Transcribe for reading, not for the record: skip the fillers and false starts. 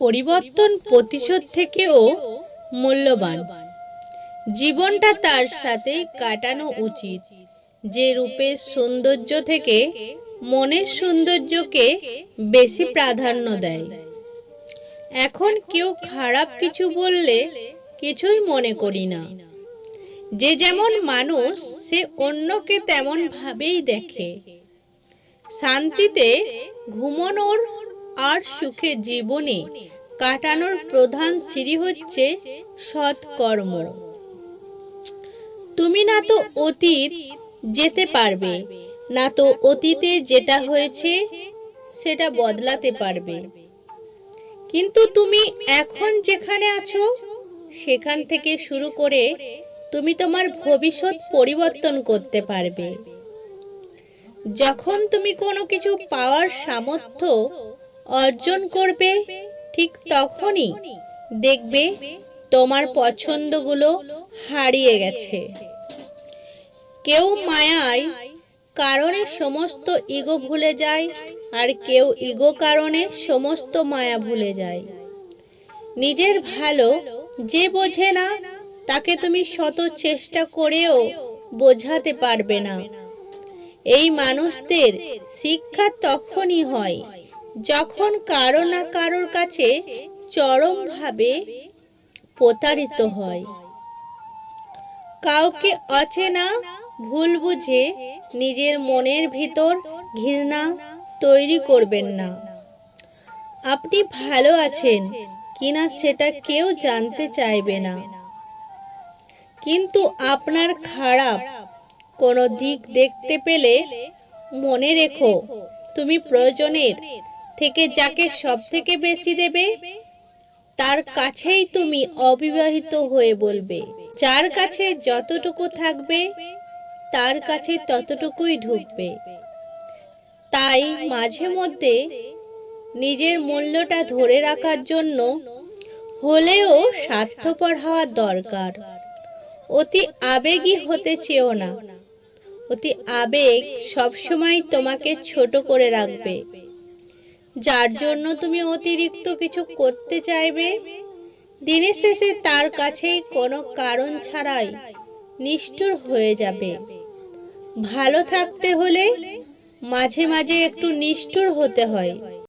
পরিবর্তন প্রতিশোধ থেকেও মূল্যবান। জীবনটা তার সাথেই কাটানো উচিত যে রূপের সৌন্দর্য থেকে মনের সৌন্দর্যকে বেশি প্রাধান্য দেয়। এখন কেউ খারাপ কিছু বললে কিছুই মনে করি না। যে যেমন মানুষ সে অন্যকে তেমন ভাবেই দেখে। শান্তিতে ঘুমানোর আর সুখে জীবনে কাটানোর প্রধান সিঁড়ি হচ্ছে সৎকর্ম। তুমি না তো অতীত যেতে পারবে, না তো অতীতে যেটা হয়েছে সেটা বদলাতে পারবে, কিন্তু তুমি এখন যেখানে আছো সেখান থেকে শুরু করে তুমি তোমার ভবিষ্যৎ পরিবর্তন করতে পারবে। যখন তুমি কোনো কিছু পাওয়ার সামর্থ্য অর্জন করবে, ঠিক তখনই দেখবে তোমার পছন্দগুলো হারিয়ে গেছে। কেউ মায়ায় কারণে সমস্ত ইগো ভুলে যায়, আর কেউ ইগো কারণে সমস্ত মায়া ভুলে যায়। নিজের ভালো যে বোঝে না তাকে তুমি শত চেষ্টা করেও বোঝাতে পারবে না। এই মানুষদের শিক্ষা তখনই হয় যখন কারো না কারোর কাছে চরমভাবে প্রতারিত হয়। কাউকে অচেনা ভুল বুঝে নিজের মনের ভিতর ঘৃণা তৈরি করবেন না। আপনি ভালো আছেন কিনা সেটা কেউ জানতে চাইবে না, কিন্তু আপনার খারাপ কোনো দিক দেখতে পেলে মনে রেখো, তুমি প্রয়োজনের থেকে যাকে সব থেকে বেশি দেবে তার কাছেই তুমি অবিবাহিত হয়ে বলবে। যার কাছে যতটুকু থাকবে তার কাছে ততটুকুই ঢুকবে। তাই মাঝে মধ্যে নিজের মূল্যটা ধরে রাখার জন্য হলেও স্বার্থপর হওয়া দরকার। অতি আবেগী হতে চেও না। অতি আবেগ সবসময় তোমাকে ছোট করে রাখবে। যার জন্য তুমি অতিরিক্ত কিছু করতে চাইবে, দিনের শেষে তার কাছেই কোনো কারণ ছাড়াই নিষ্ঠুর হয়ে যাবে। ভালো থাকতে হলে মাঝে মাঝে একটু নিষ্ঠুর হতে হয়।